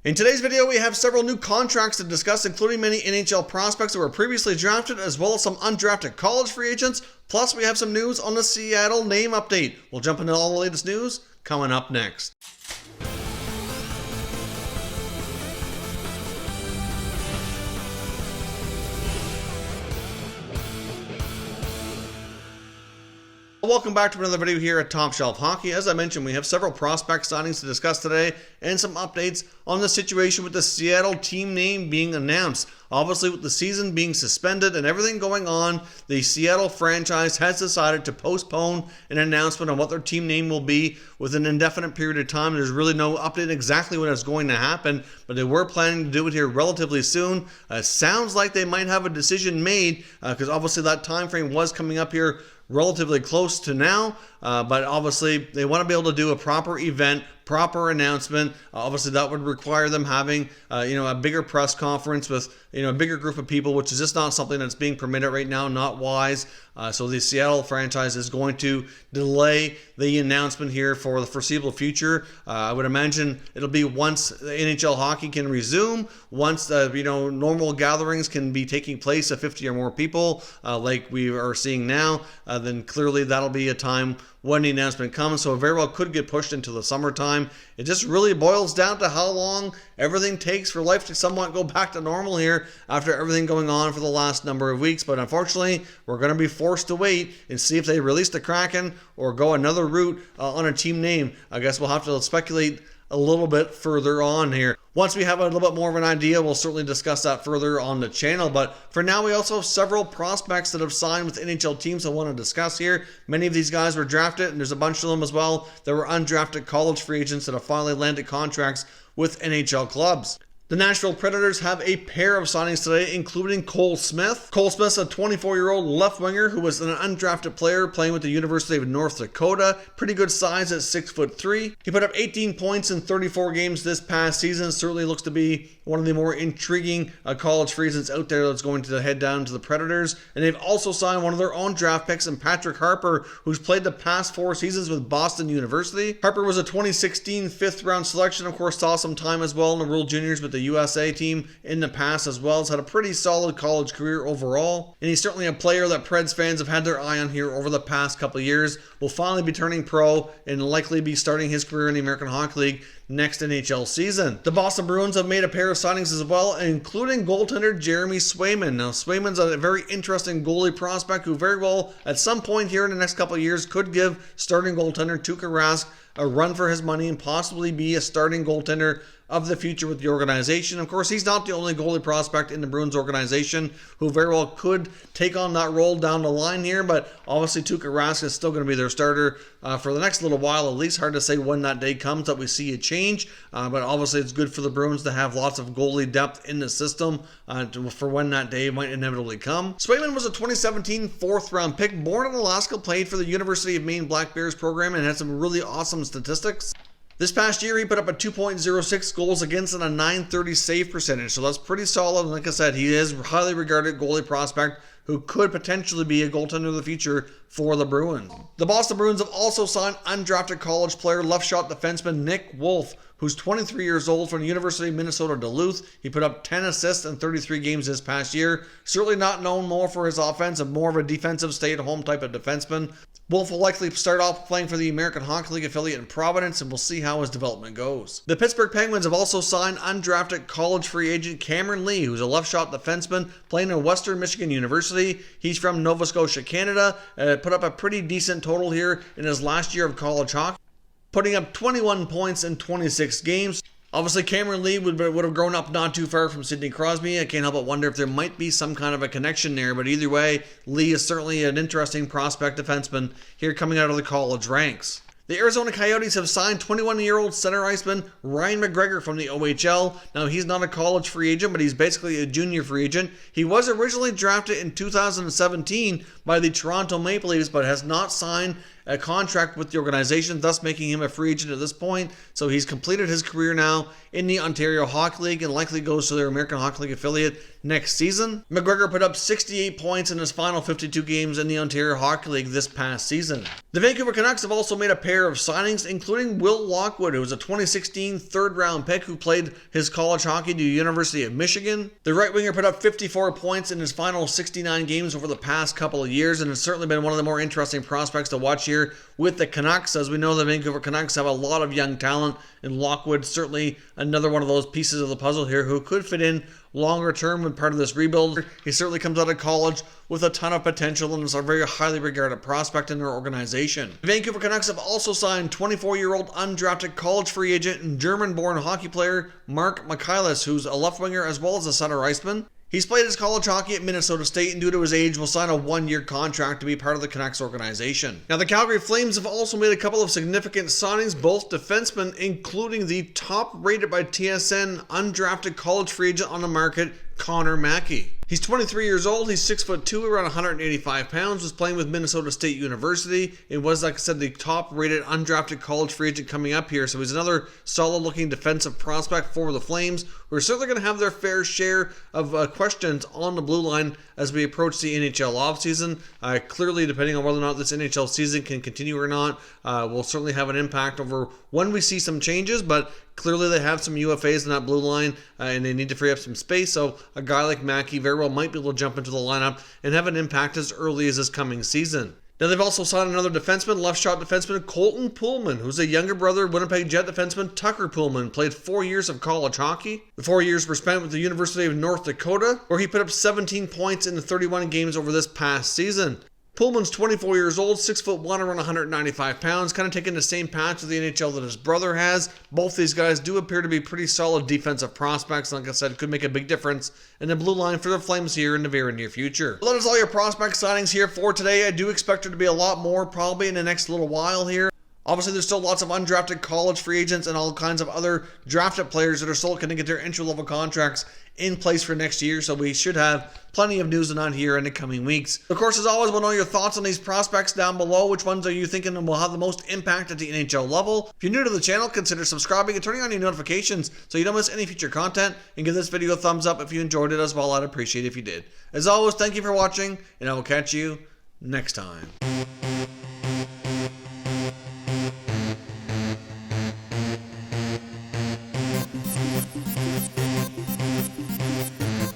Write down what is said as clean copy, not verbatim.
In today's video, we have several new contracts to discuss, including many NHL prospects that were previously drafted, as well as some undrafted college free agents. Plus, we have some news on the Seattle name update. We'll jump into all the latest news coming up next. Welcome back to another video here at Top Shelf Hockey. As I mentioned, we have several prospect signings to discuss today and some updates on the situation with the Seattle team name being announced. Obviously, with the season being suspended and everything going on, the Seattle franchise has decided to postpone an announcement on what their team name will be with an indefinite period of time. There's really no update exactly when it's going to happen, but they were planning to do it here relatively soon. Sounds like they might have a decision made because obviously that time frame was coming up here relatively close to now, but obviously they want to be able to do a proper event, proper announcement. Obviously that would require them having a bigger press conference with a bigger group of people, which is just not something that's being permitted right now, not wise. So the Seattle franchise is going to delay the announcement here for the foreseeable future. I would imagine it'll be once the NHL hockey can resume, once normal gatherings can be taking place of 50 or more people, like we are seeing now, then clearly that'll be a time when the announcement comes. So it very well could get pushed into the summertime. It just really boils down to how long everything takes for life to somewhat go back to normal here after everything going on for the last number of weeks. But unfortunately, we're going to be forced to wait and see if they release the Kraken or go another route on a team name. I guess we'll have to speculate a little bit further on here. Once we have a little bit more of an idea, we'll certainly discuss that further on the channel. But for now, we also have several prospects that have signed with NHL teams I want to discuss here. Many of these guys were drafted, and there's a bunch of them as well that were undrafted college free agents that have finally landed contracts with NHL clubs. The Nashville Predators have a pair of signings today, including Cole Smith. Cole Smith's a 24-year-old left winger who was an undrafted player playing with the University of North Dakota. Pretty good size at 6'3". He put up 18 points in 34 games this past season. Certainly looks to be one of the more intriguing college free agents out there that's going to head down to the Predators. And they've also signed one of their own draft picks in Patrick Harper, who's played the past 4 seasons with Boston University. Harper was a 2016 5th-round selection. Of course, saw some time as well in the World Juniors with the USA team in the past as well. Has had a pretty solid college career overall, and he's certainly a player that Preds fans have had their eye on here over the past couple of years. Will finally be turning pro and likely be starting his career in the American Hockey League next NHL season. The Boston Bruins have made a pair of signings as well, including goaltender Jeremy Swayman. Now, Swayman's a very interesting goalie prospect who very well, at some point here in the next couple of years, could give starting goaltender Tuukka Rask a run for his money and possibly be a starting goaltender of the future with the organization. Of course, he's not the only goalie prospect in the Bruins organization who very well could take on that role down the line here, but obviously Tuukka Rask is still going to be their starter for the next little while, at least. Hard to say when that day comes that we see a change, but obviously it's good for the Bruins to have lots of goalie depth in the system for when that day might inevitably come. Swayman was a 2017 4th-round pick, born in Alaska, played for the University of Maine Black Bears program, and had some really awesome statistics. This past year, he put up a 2.06 goals against and a .930 save percentage, so that's pretty solid. And like I said, he is a highly regarded goalie prospect who could potentially be a goaltender of the future for the Bruins. The Boston Bruins have also signed undrafted college player, left shot defenseman Nick Wolf, who's 23 years old, from the University of Minnesota Duluth. He put up 10 assists in 33 games this past year. Certainly not known more for his offense and more of a defensive stay-at-home type of defenseman. Wolf will likely start off playing for the American Hockey League affiliate in Providence, and we'll see how his development goes. The Pittsburgh Penguins have also signed undrafted college free agent Cameron Lee, who's a left shot defenseman playing at Western Michigan University. He's from Nova Scotia, Canada. Put up a pretty decent total here in his last year of college hockey, putting up 21 points in 26 games. Obviously, Cameron Lee would have grown up not too far from Sidney Crosby. I can't help but wonder if there might be some kind of a connection there. But either way, Lee is certainly an interesting prospect defenseman here coming out of the college ranks. The Arizona Coyotes have signed 21-year-old center iceman Ryan McGregor from the OHL. Now, he's not a college free agent, but he's basically a junior free agent. He was originally drafted in 2017 by the Toronto Maple Leafs, but has not signed a contract with the organization, thus making him a free agent at this point. So he's completed his career now in the Ontario Hockey League and likely goes to their American Hockey League affiliate next season. McGregor put up 68 points in his final 52 games in the Ontario Hockey League this past season. The Vancouver Canucks have also made a pair of signings, including Will Lockwood, who was a 2016 third-round pick who played his college hockey to the University of Michigan. The right winger put up 54 points in his final 69 games over the past couple of years, and it's certainly been one of the more interesting prospects to watch here with the Canucks. As we know, the Vancouver Canucks have a lot of young talent, and Lockwood certainly another one of those pieces of the puzzle here who could fit in longer term and part of this rebuild. He certainly comes out of college with a ton of potential and is a very highly regarded prospect in their organization. The Vancouver Canucks have also signed 24-year-old undrafted college free agent and German-born hockey player Mark Michaelis, who's a left winger as well as a center iceman. He's played his college hockey at Minnesota State and due to his age will sign a one-year contract to be part of the Canucks organization. Now the Calgary Flames have also made a couple of significant signings, both defensemen, including the top rated by TSN undrafted college free agent on the market, Connor Mackey. He's 23 years old, he's 6'2", around 185 pounds, was playing with Minnesota State University, and was, like I said, the top-rated undrafted college free agent coming up here, so he's another solid-looking defensive prospect for the Flames, who are certainly going to have their fair share of questions on the blue line as we approach the NHL offseason. Clearly, depending on whether or not this NHL season can continue or not, will certainly have an impact over when we see some changes, but clearly they have some UFAs in that blue line, and they need to free up some space, so a guy like Mackey very well might be able to jump into the lineup and have an impact as early as this coming season. Now they've also signed another defenseman, left shot defenseman Colton Pullman, who's a younger brother of Winnipeg Jet defenseman Tucker Pullman, played 4 years of college hockey. The 4 years were spent with the University of North Dakota, where he put up 17 points in the 31 games over this past season. Pullman's 24 years old, 6'1", around 195 pounds, kind of taking the same path to the NHL that his brother has. Both these guys do appear to be pretty solid defensive prospects. Like I said, could make a big difference in the blue line for the Flames here in the very near future. Well, that is all your prospect signings here for today. I do expect there to be a lot more probably in the next little while here. Obviously, there's still lots of undrafted college free agents and all kinds of other drafted players that are still going to get their entry-level contracts in place for next year, so we should have plenty of news on here in the coming weeks. Of course, as always, we'll know your thoughts on these prospects down below. Which ones are you thinking will have the most impact at the NHL level? If you're new to the channel, consider subscribing and turning on your notifications so you don't miss any future content, and give this video a thumbs up if you enjoyed it as well. I'd appreciate it if you did. As always, thank you for watching, and I will catch you next time.